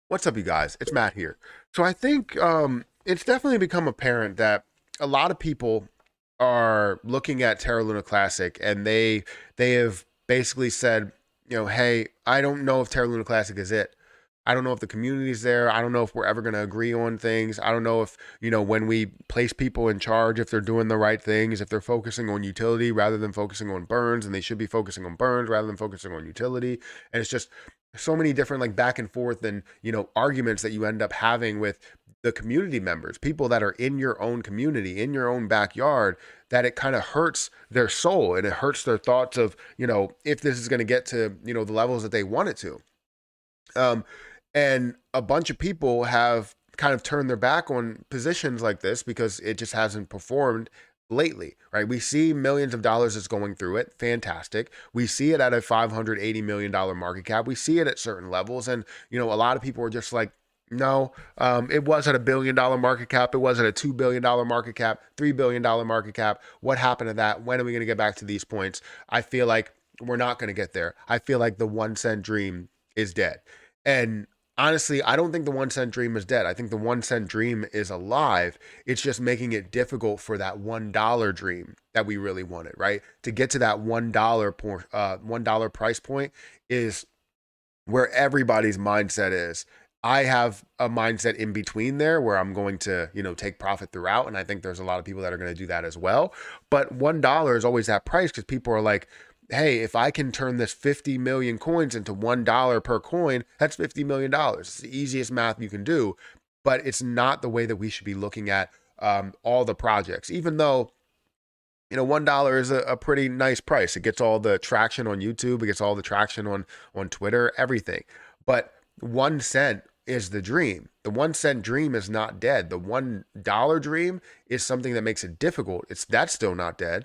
What's up, you guys? It's Matt here. So I think it's definitely become apparent that a lot of people are looking at Terra Luna Classic and they have basically said, hey, I don't know if Terra Luna Classic is it. I don't know if the community's there. I don't know if we're ever going to agree on things. I don't know if, when we place people in charge, if they're doing the right things, if they're focusing on utility rather than focusing on burns, and they should be focusing on burns rather than focusing on utility. And it's just so many different like back and forth and arguments that you end up having with the community members, people that are in your own community, in your own backyard, that it kind of hurts their soul and it hurts their thoughts of if this is going to get to the levels that they want it to. um, and a bunch of people have kind of turned their back on positions like this because it just hasn't performed lately, right? We see millions of dollars is going through it. Fantastic. We see it at a $580 million market cap. We see it at certain levels. And, a lot of people are just like, no, it was at $1 billion market cap. It was at a $2 billion market cap, $3 billion market cap. What happened to that? When are we going to get back to these points? I feel like we're not going to get there. I feel like the 1 cent dream is dead. And honestly, I don't think the 1 cent dream is dead. I think the 1 cent dream is alive. It's just making it difficult for that $1 dream that we really wanted, right? To get to that $1 price point is where everybody's mindset is. I have a mindset in between there where I'm going to, take profit throughout. And I think there's a lot of people that are going to do that as well. But $1 is always that price because people are like, hey, if I can turn this 50 million coins into $1 per coin, that's $50 million. It's the easiest math you can do. But it's not the way that we should be looking at all the projects, even though $1 is a pretty nice price. It gets all the traction on YouTube. It gets all the traction on Twitter, everything. But 1 cent is the dream. The 1 cent dream is not dead. The $1 dream is something that makes it difficult. That's still not dead.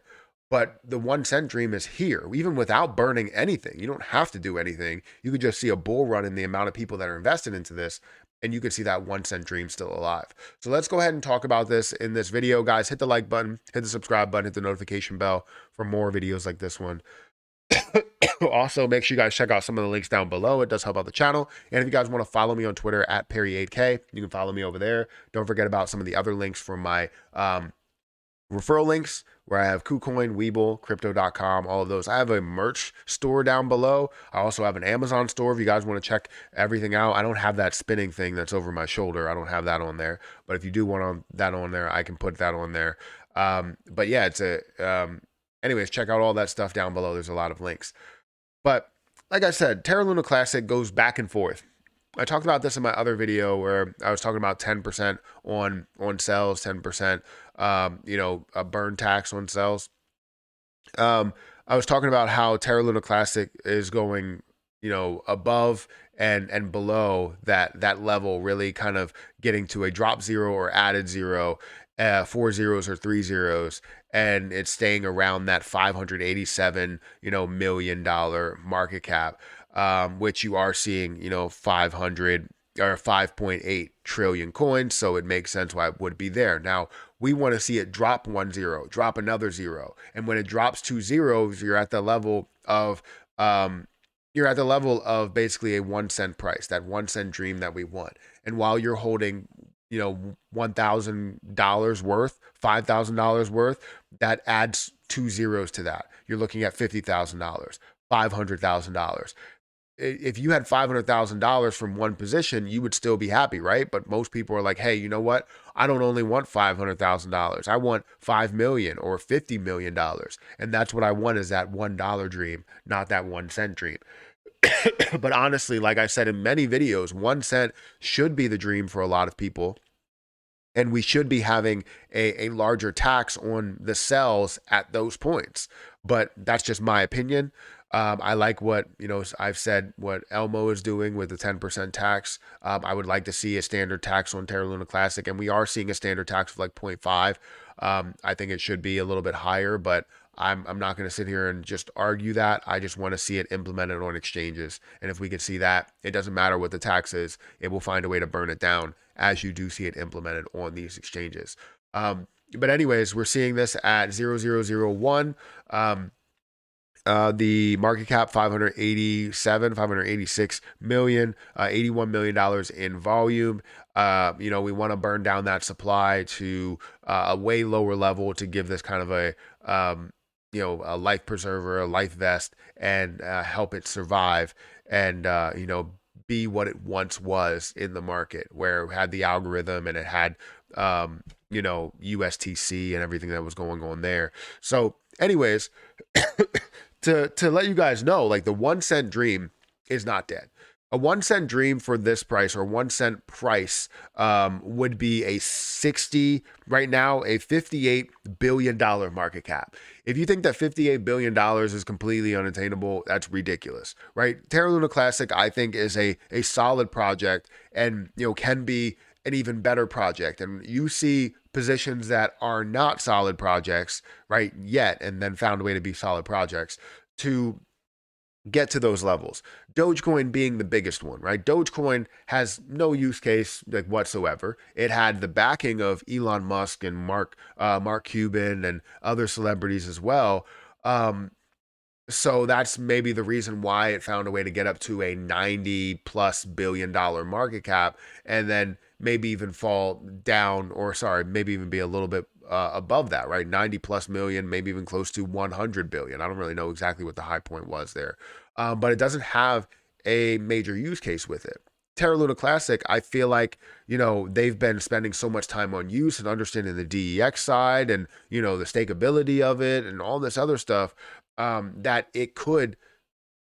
But the 1 cent dream is here, even without burning anything. You don't have to do anything. You could just see a bull run in the amount of people that are invested into this, and you could see that 1 cent dream still alive. So let's go ahead and talk about this in this video, guys. Hit the like button, hit the subscribe button, hit the notification bell for more videos like this one. Also, make sure you guys check out some of the links down below. It does help out the channel. And if you guys want to follow me on Twitter at Perry8K, you can follow me over there. Don't forget about some of the other links from my referral links where I have KuCoin, Webull, Crypto.com, all of those. I have a merch store down below. I also have an Amazon store if you guys want to check everything out. I don't have that spinning thing that's over my shoulder. I don't have that on there. But if you do want that on there, I can put that on there. But yeah, anyways, check out all that stuff down below. There's a lot of links. But like I said, Terra Luna Classic goes back and forth. I talked about this in my other video where I was talking about 10% on sells, 10%, a burn tax on sells. I was talking about how Terra Luna Classic is going, above and below that level, really kind of getting to a drop zero or added zero, 4 zeros or 3 zeros, and it's staying around that $587 million market cap, which you are seeing 500 or 5.8 trillion coins, so it makes sense why it would be there. Now, we want to see it drop 1 zero, drop another zero, and when it drops 2 zeros, you're at the level of basically a 1 cent price, that 1 cent dream that we want. And while you're holding $1,000 worth, $5,000 worth, that adds 2 zeros to that. You're looking at $50,000, $500,000. If you had $500,000 from one position, you would still be happy, right? But most people are like, hey, you know what? I don't only want $500,000. I want 5 million or $50 million. And that's what I want, is that $1 dream, not that 1 cent dream. But honestly, like I said in many videos, 1 cent should be the dream for a lot of people. And we should be having a larger tax on the sells at those points. But that's just my opinion. I like what, I've said what Elmo is doing with the 10% tax. I would like to see a standard tax on Terra Luna Classic, and we are seeing a standard tax of like 0.5. I think it should be a little bit higher, but I'm not going to sit here and just argue that. I just want to see it implemented on exchanges. And if we can see that, it doesn't matter what the tax is, it will find a way to burn it down as you do see it implemented on these exchanges. But anyways, we're seeing this at 0.0001. The market cap 587, 586 million, $81 million in volume. We want to burn down that supply to a way lower level to give this kind of a life preserver, a life vest, and help it survive and, be what it once was in the market, where it had the algorithm and it had, USTC and everything that was going on there. So, anyways, to let you guys know, like the 1 cent dream is not dead. A 1 cent dream for this price, or 1 cent price, would be a 60 right now, a $58 billion market cap. If you think that $58 billion is completely unattainable, that's ridiculous, right? Terra Luna Classic, I think, is a solid project, and can be an even better project. And you see positions that are not solid projects, right, yet, and then found a way to be solid projects to get to those levels. Dogecoin being the biggest one, right? Dogecoin has no use case like whatsoever. It had the backing of Elon Musk and Mark Cuban and other celebrities as well. So that's maybe the reason why it found a way to get up to a 90 plus $billion market cap, and then maybe even fall down, or sorry, maybe even be a little bit above that, right? 90 plus million, maybe even close to 100 billion. I don't really know exactly what the high point was there, but it doesn't have a major use case with it. Terra Luna Classic, I feel like, they've been spending so much time on use and understanding the DEX side and, the stakeability of it and all this other stuff, that it could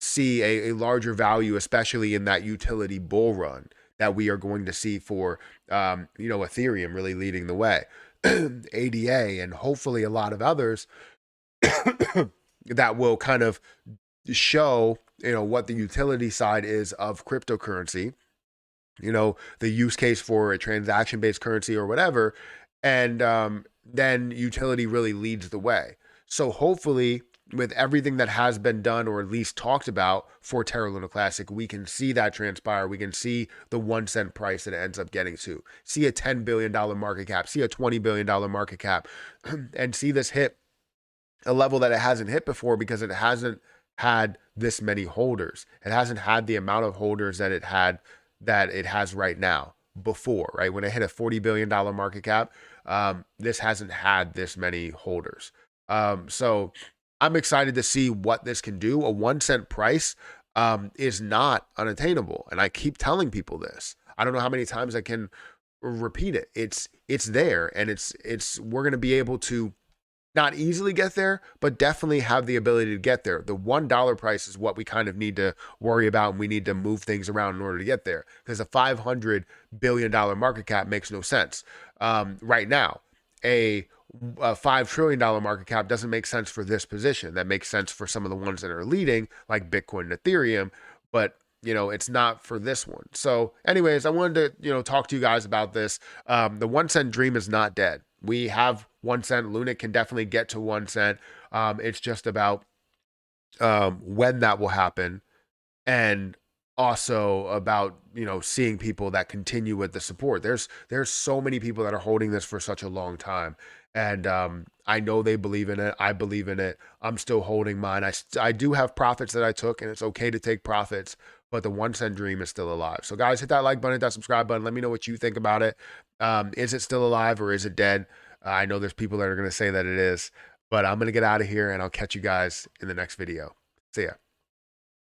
see a larger value, especially in that utility bull run that we are going to see for, Ethereum really leading the way, ADA, and hopefully a lot of others that will kind of show, what the utility side is of cryptocurrency, the use case for a transaction based currency or whatever. And then utility really leads the way. So hopefully, with everything that has been done or at least talked about for Terra Luna Classic, we can see that transpire. We can see the 1 cent price that it ends up getting to, see a $10 billion market cap, see a $20 billion market cap, and see this hit a level that it hasn't hit before, because it hasn't had this many holders. It hasn't had the amount of holders that it has right now before, right? When it hit a $40 billion market cap, this hasn't had this many holders. So I'm excited to see what this can do. A 1 cent price is not unattainable. And I keep telling people this. I don't know how many times I can repeat it. It's there, and we're going to be able to not easily get there, but definitely have the ability to get there. The $1 price is what we kind of need to worry about, and we need to move things around in order to get there, because a $500 billion market cap makes no sense. Right now, a $5 trillion market cap doesn't make sense for this position. That makes sense for some of the ones that are leading, like Bitcoin and Ethereum, but it's not for this one. So anyways, I wanted to, talk to you guys about this. The 1 cent dream is not dead. We have 1 cent. LUNC can definitely get to 1 cent. It's just about when that will happen, and also about seeing people that continue with the support. There's so many people that are holding this for such a long time, and I know they believe in it. I believe in it. I'm still holding mine. I do have profits that I took, and it's okay to take profits, but the 1 cent dream is still alive. So guys, hit that like button, hit that subscribe button. Let me know what you think about it. Is it still alive, or is it dead? I know there's people that are going to say that it is, but I'm going to get out of here, and I'll catch you guys in the next video. See ya.